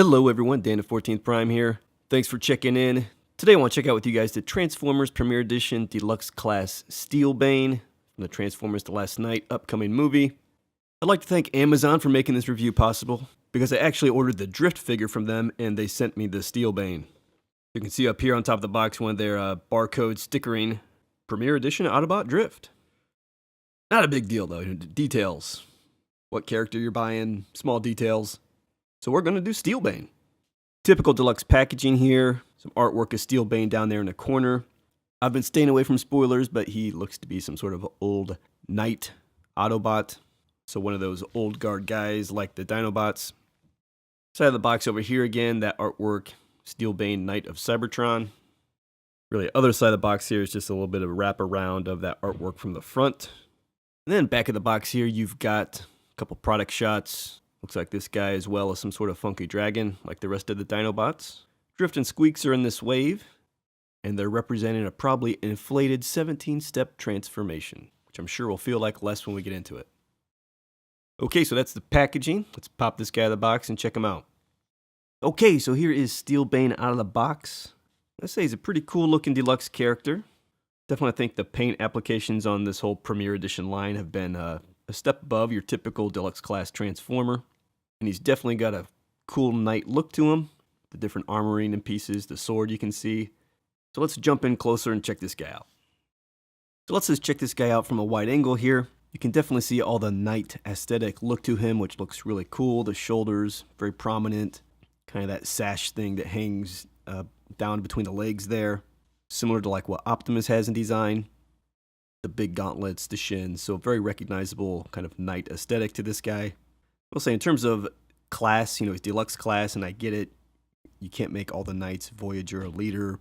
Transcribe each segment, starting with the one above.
Hello everyone, Dan the 14th Prime here. Thanks for checking in. Today I want to check out with you guys the Transformers Premier Edition Deluxe Class Steelbane from the Transformers The Last Night upcoming movie. I'd like to thank Amazon for making this review possible, because I actually ordered the Drift figure from them and they sent me the Steelbane. You can see up here on top of the box one of their barcode stickering Premier Edition Autobot Drift. Not a big deal though, details. What character you're buying, small details. So we're going to do Steelbane. Typical deluxe packaging here. Some artwork of Steelbane down there in the corner. I've been staying away from spoilers, but he looks to be some sort of old knight Autobot. So one of those old guard guys like the Dinobots. Side of the box over here again, that artwork, Steelbane Knight of Cybertron. Really, other side of the box here is just a little bit of a wraparound of that artwork from the front. And then back of the box here, you've got a couple product shots. Looks like this guy as well as some sort of funky dragon, like the rest of the Dinobots. Drift and Squeaks are in this wave, and they're representing a probably inflated 17-step transformation, which I'm sure will feel like less when we get into it. Okay, so that's the packaging. Let's pop this guy out of the box and check him out. Okay, so here is Steelbane out of the box. Let's say he's a pretty cool looking deluxe character. Definitely think the paint applications on this whole Premier Edition line have been a step above your typical deluxe class Transformer. And he's definitely got a cool knight look to him. The different armoring and pieces, the sword you can see. So let's jump in closer and check this guy out. So let's just check this guy out from a wide angle here. You can definitely see all the knight aesthetic look to him, which looks really cool. The shoulders, very prominent. Kind of that sash thing that hangs down between the legs there. Similar to like what Optimus has in design. The big gauntlets, the shins. So very recognizable kind of knight aesthetic to this guy. I'll say in terms of class, he's deluxe class, and I get it. You can't make all the knights voyager or leader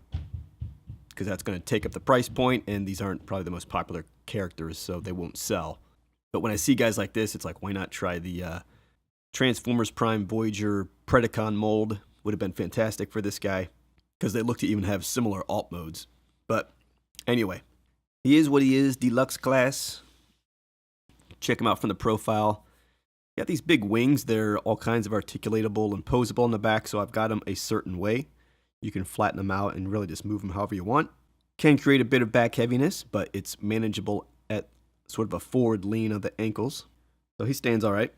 because that's going to take up the price point, and these aren't probably the most popular characters, so they won't sell. But when I see guys like this, it's like, why not try the Transformers Prime Voyager Predacon mold? Would have been fantastic for this guy because they look to even have similar alt modes. But anyway, he is what he is, deluxe class. Check him out from the profile. Got these big wings. They're all kinds of articulatable and posable in the back, so I've got them a certain way. You can flatten them out and really just move them however you want. Can create a bit of back heaviness, but it's manageable at sort of a forward lean of the ankles. So he stands all right.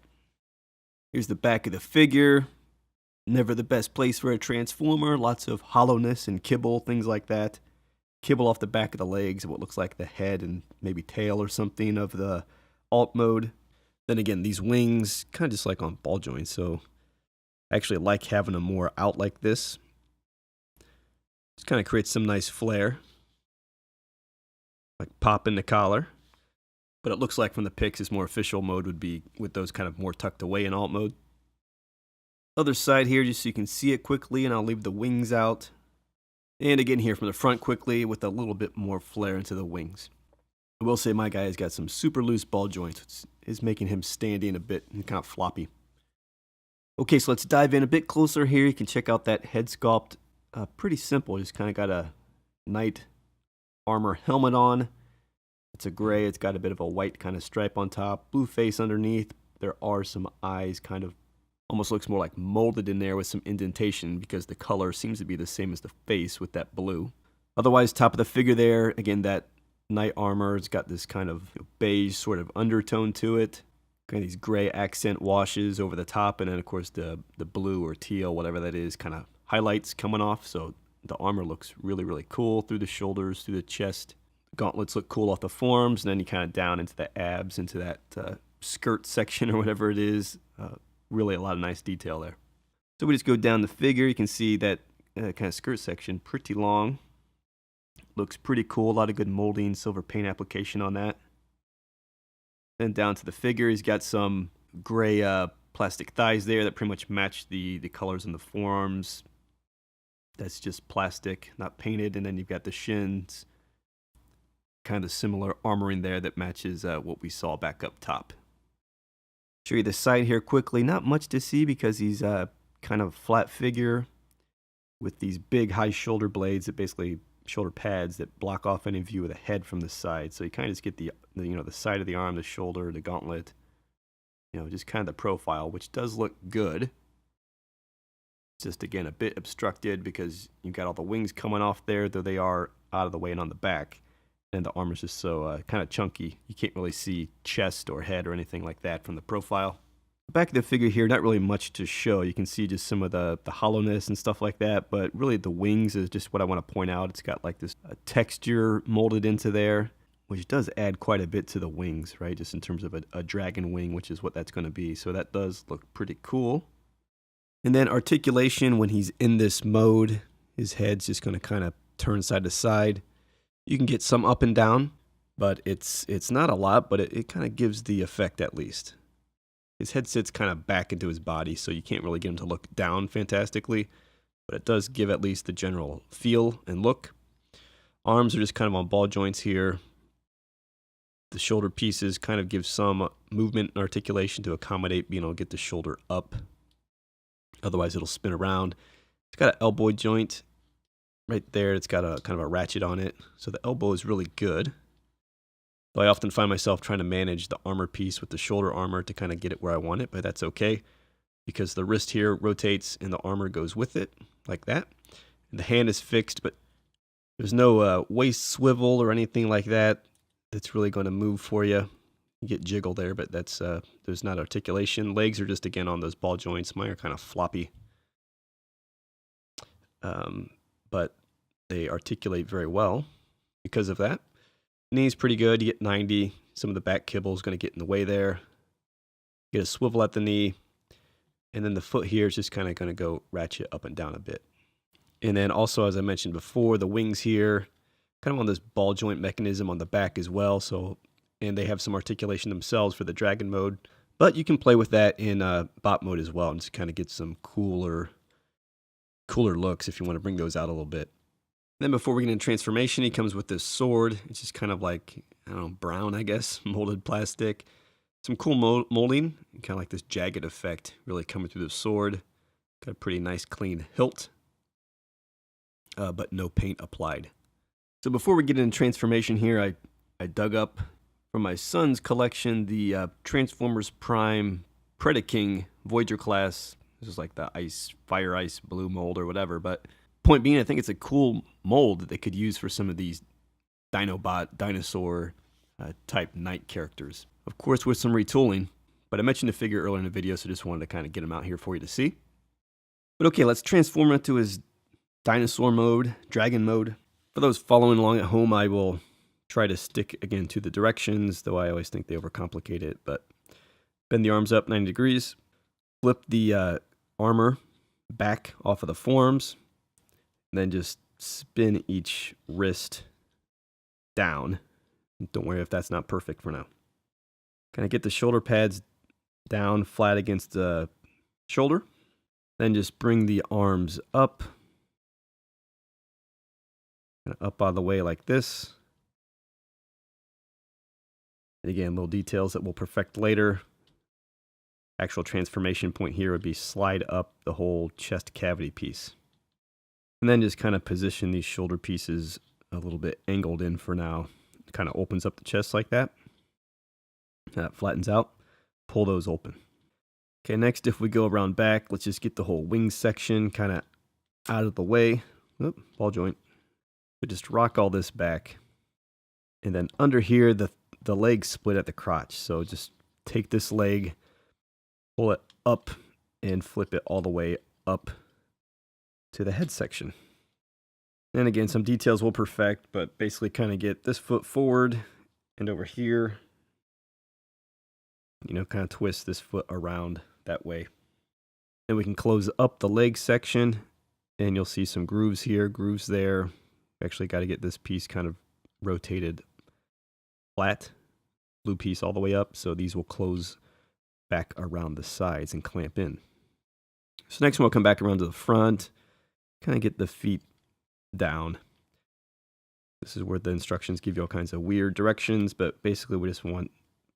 Here's the back of the figure. Never the best place for a Transformer. Lots of hollowness and kibble, things like that. Kibble off the back of the legs, what looks like the head and maybe tail or something of the alt mode. Then again, these wings, kind of just like on ball joints, so I actually like having them more out like this. Just kind of creates some nice flair. Like pop in the collar. But it looks like from the pics, this more official mode would be with those kind of more tucked away in alt mode. Other side here, just so you can see it quickly, and I'll leave the wings out. And again here from the front quickly with a little bit more flair into the wings. I will say my guy has got some super loose ball joints, which is making him standing a bit and kind of floppy. Okay, so let's dive in a bit closer here. You can check out that head sculpt. Pretty simple. Just kind of got a knight armor helmet on. It's a gray. It's got a bit of a white kind of stripe on top. Blue face underneath. There are some eyes, kind of almost looks more like molded in there with some indentation because the color seems to be the same as the face with that blue. Otherwise, top of the figure there, again, that knight armor. It's got this kind of beige sort of undertone to it. Kind of these gray accent washes over the top, and then of course the blue or teal, whatever that is, kind of highlights coming off. So the armor looks really, really cool through the shoulders, through the chest. Gauntlets look cool off the forearms, and then you kind of down into the abs, into that skirt section or whatever it is. Really a lot of nice detail there. So we just go down the figure. You can see that kind of skirt section, pretty long. Looks pretty cool. A lot of good molding, silver paint application on that. Then down to the figure, he's got some gray plastic thighs there that pretty much match the colors in the forearms. That's just plastic, not painted. And then you've got the shins. Kind of similar armoring there that matches what we saw back up top. Show you the side here quickly. Not much to see because he's kind of a flat figure with these big high shoulder blades that basically shoulder pads that block off any view of the head from the side. So you kind of just get the side of the arm, the shoulder, the gauntlet, just kind of the profile, which does look good. Just again a bit obstructed because you've got all the wings coming off there, though they are out of the way and on the back. And the armor's just so kind of chunky. You can't really see chest or head or anything like that from the profile. The back of the figure here, not really much to show. You can see just some of the hollowness and stuff like that, but really the wings is just what I want to point out. It's got like this texture molded into there, which does add quite a bit to the wings, right? Just in terms of a dragon wing, which is what that's going to be. So that does look pretty cool. And then articulation, when he's in this mode, his head's just going to kind of turn side to side. You can get some up and down, but it's not a lot, but it kind of gives the effect at least. His head sits kind of back into his body, so you can't really get him to look down fantastically, but it does give at least the general feel and look. Arms are just kind of on ball joints here. The shoulder pieces kind of give some movement and articulation to accommodate being able to get the shoulder up. Otherwise, it'll spin around. It's got an elbow joint right there. It's got a kind of a ratchet on it. So the elbow is really good. Though I often find myself trying to manage the armor piece with the shoulder armor to kind of get it where I want it, but that's okay because the wrist here rotates and the armor goes with it like that. And the hand is fixed, but there's no waist swivel or anything like that that's really going to move for you. You get jiggle there, but that's there's not articulation. Legs are just, again, on those ball joints. Mine are kind of floppy. But they articulate very well because of that. Knee's pretty good. You get 90. Some of the back kibble is going to get in the way there. Get a swivel at the knee. And then the foot here is just kind of going to go ratchet up and down a bit. And then also, as I mentioned before, the wings here, kind of on this ball joint mechanism on the back as well. And they have some articulation themselves for the dragon mode. But you can play with that in Bop Mode as well and just kind of get some cooler looks if you want to bring those out a little bit. Then before we get into transformation, he comes with this sword. It's just kind of like, I don't know, brown, I guess, molded plastic. Some cool molding, kind of like this jagged effect really coming through the sword. Got a pretty nice clean hilt, but no paint applied. So before we get into transformation here, I dug up from my son's collection the Transformers Prime Predaking Voyager class. This is like the fire ice blue mold or whatever, but point being, I think it's a cool mold that they could use for some of these Dinobot, dinosaur type knight characters. Of course, with some retooling, but I mentioned the figure earlier in the video, so just wanted to kind of get him out here for you to see. But okay, let's transform into his dinosaur mode, dragon mode. For those following along at home, I will try to stick again to the directions, though I always think they overcomplicate it. But bend the arms up 90 degrees, flip the armor back off of the forearms, and then just spin each wrist down. Don't worry if that's not perfect for now. Kind of get the shoulder pads down flat against the shoulder. Then just bring the arms up. Kind of up out of the way like this. And again, little details that we'll perfect later. Actual transformation point here would be slide up the whole chest cavity piece. And then just kind of position these shoulder pieces a little bit angled in for now. It kind of opens up the chest like that. That flattens out. Pull those open. Okay, next if we go around back, let's just get the whole wing section kind of out of the way. Oop, ball joint. We just rock all this back. And then under here, the legs split at the crotch. So just take this leg, pull it up, and flip it all the way up to the head section. And again, some details we'll perfect, but basically kind of get this foot forward and over here. You know, kind of twist this foot around that way. Then we can close up the leg section, and you'll see some grooves here, grooves there. Actually got to get this piece kind of rotated flat, blue piece all the way up, so these will close back around the sides and clamp in. So next one, we'll come back around to the front, kind of get the feet down. This is where the instructions give you all kinds of weird directions, but basically we just want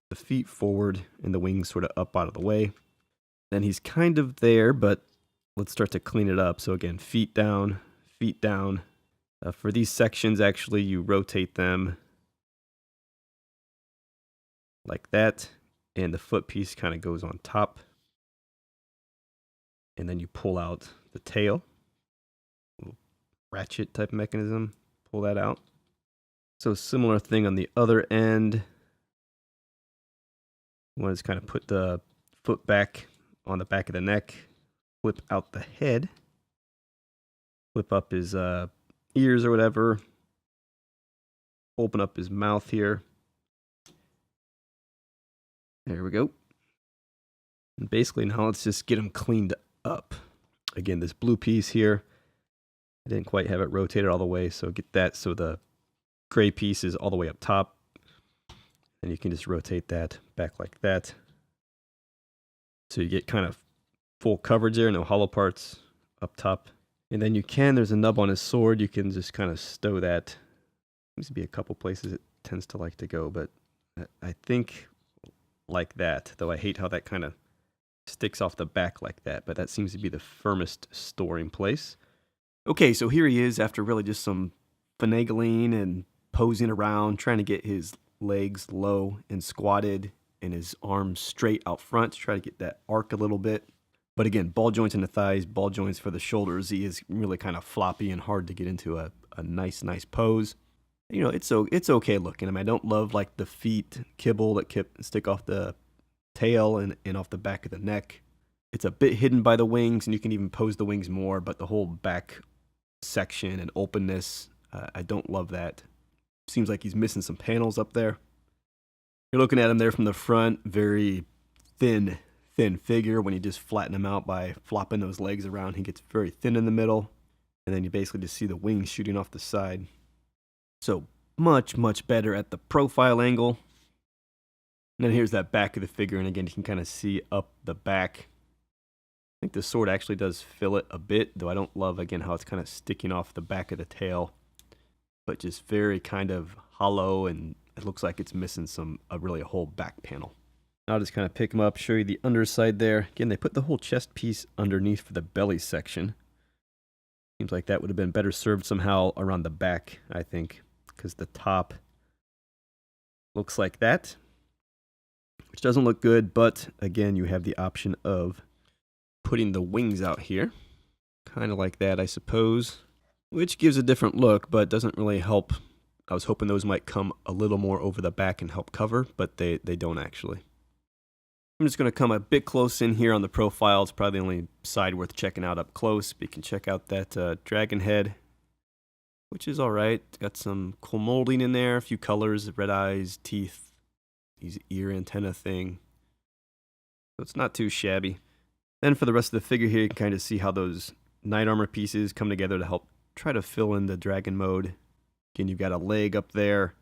the feet forward and the wings sort of up out of the way. Then he's kind of there, but let's start to clean it up. So again, feet down, feet down. For these sections, actually, you rotate them like that, and the foot piece kind of goes on top. And then you pull out the tail. Little ratchet type mechanism. Pull that out. So similar thing on the other end. You want to just kind of put the foot back on the back of the neck. Flip out the head. Flip up his ears or whatever. Open up his mouth here. There we go. And basically now let's just get him cleaned up. Again, this blue piece here, I didn't quite have it rotated all the way, so get that so the gray piece is all the way up top. And you can just rotate that back like that. So you get kind of full coverage there, no hollow parts up top. And then there's a nub on his sword, you can just kind of stow that. Seems to be a couple places it tends to like to go, but I think like that, though I hate how that kind of sticks off the back like that, but that seems to be the firmest storing place. Okay, so here he is after really just some finagling and posing around, trying to get his legs low and squatted and his arms straight out front to try to get that arc a little bit. But again, ball joints in the thighs, ball joints for the shoulders. He is really kind of floppy and hard to get into a nice pose. You know, it's okay looking. I mean, I don't love like the feet kibble that stick off the tail and off the back of the neck. It's a bit hidden by the wings, and you can even pose the wings more, but the whole back section and openness, I don't love that. Seems like he's missing some panels up there. You're looking at him there from the front, very thin figure. When you just flatten him out by flopping those legs around, he gets very thin in the middle, and then you basically just see the wings shooting off the side. So much better at the profile angle. And then here's that back of the figure, and again, you can kind of see up the back. I think the sword actually does fill it a bit, though I don't love, again, how it's kind of sticking off the back of the tail. But just very kind of hollow, and it looks like it's missing a whole back panel. I'll just kind of pick him up, show you the underside there. Again, they put the whole chest piece underneath for the belly section. Seems like that would have been better served somehow around the back, I think, because the top looks like that, which doesn't look good, but again, you have the option of putting the wings out here, kind of like that, I suppose, which gives a different look, but doesn't really help. I was hoping those might come a little more over the back and help cover, but they don't actually. I'm just going to come a bit close in here on the profile. It's probably the only side worth checking out up close, but you can check out that dragon head, which is alright. Got some cool molding in there, a few colors, red eyes, teeth, these ear antenna thing. So it's not too shabby. Then for the rest of the figure here, you can kind of see how those knight armor pieces come together to help try to fill in the dragon mode. Again, you've got a leg up there,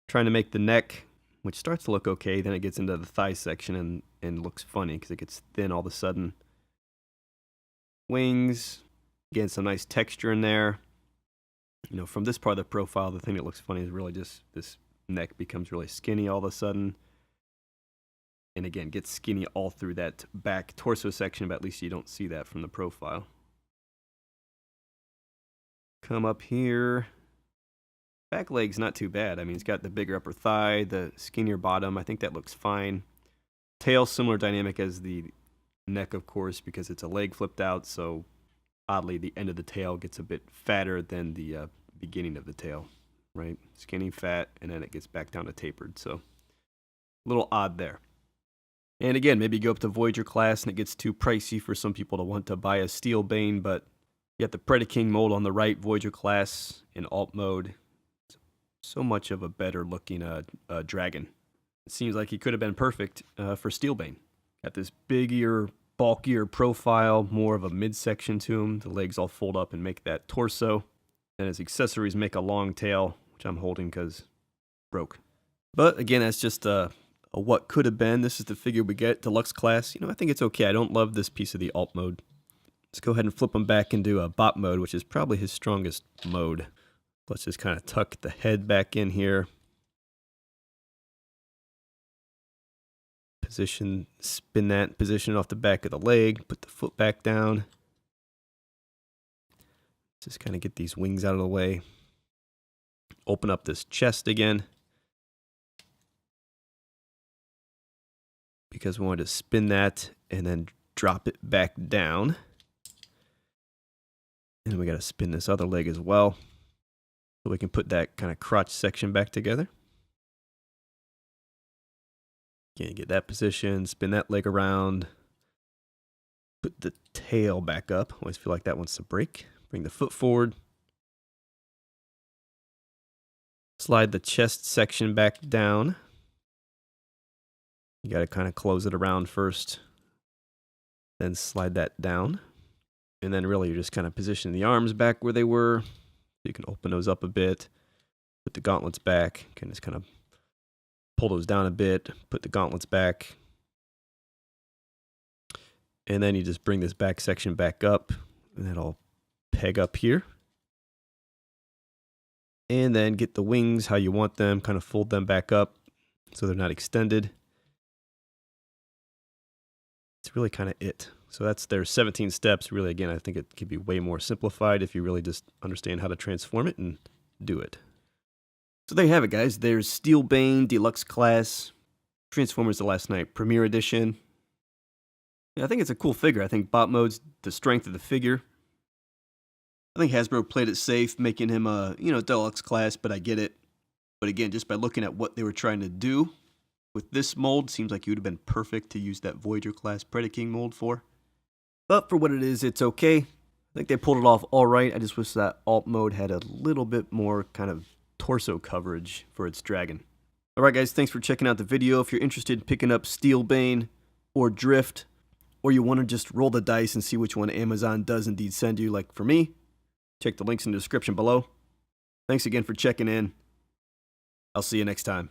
trying to make the neck, which starts to look okay, then it gets into the thigh section and looks funny because it gets thin all of a sudden. Wings, again, some nice texture in there. You know, from this part of the profile, the thing that looks funny is really just this neck becomes really skinny all of a sudden. And again, gets skinny all through that back torso section, but at least you don't see that from the profile. Come up here. Back leg's not too bad. I mean, it's got the bigger upper thigh, the skinnier bottom. I think that looks fine. Tail, similar dynamic as the neck, of course, because it's a leg flipped out. So, oddly, the end of the tail gets a bit fatter than the beginning of the tail, right? Skinny, fat, and then it gets back down to tapered. So, a little odd there. And again, maybe go up to Voyager class and it gets too pricey for some people to want to buy a Steelbane, but you got the Predaking mold on the right, Voyager class in alt mode. So much of a better looking dragon. It seems like he could have been perfect for Steelbane. Got this bigger, bulkier profile, more of a midsection to him. The legs all fold up and make that torso. And his accessories make a long tail, which I'm holding because broke. But again, that's just a what could have been. This is the figure we get, Deluxe class. You know, I think it's okay. I don't love this piece of the alt mode. Let's go ahead and flip him back into a Bop mode, which is probably his strongest mode. Let's just kind of tuck the head back in here. Spin that, position it off the back of the leg, put the foot back down. Just kind of get these wings out of the way. Open up this chest again. Because we want to spin that and then drop it back down. And we got to spin this other leg as well, so we can put that kind of crotch section back together. Again, get that position, spin that leg around, put the tail back up. Always feel like that wants to break. Bring the foot forward. Slide the chest section back down. You got to kind of close it around first, then slide that down. And then really you're just kind of positioning the arms back where they were. You can open those up a bit, put the gauntlets back, can just kind of pull those down a bit, put the gauntlets back. And then you just bring this back section back up, and that'll peg up here. And then get the wings how you want them, kind of fold them back up so they're not extended. It's really kind of it. So that's their 17 steps. Really, again, I think it could be way more simplified if you really just understand how to transform it and do it. So there you have it, guys. There's Steelbane Deluxe Class Transformers The Last Night Premiere Edition. Yeah, I think it's a cool figure. I think Bop Mode's the strength of the figure. I think Hasbro played it safe, making him a, deluxe class, but I get it. But again, just by looking at what they were trying to do with this mold, seems like he would have been perfect to use that Voyager class Predaking mold for. But for what it is, it's okay. I think they pulled it off all right. I just wish that alt mode had a little bit more kind of torso coverage for its dragon. Alright guys, thanks for checking out the video. If you're interested in picking up Steelbane or Drift, or you want to just roll the dice and see which one Amazon does indeed send you, like for me, check the links in the description below. Thanks again for checking in. I'll see you next time.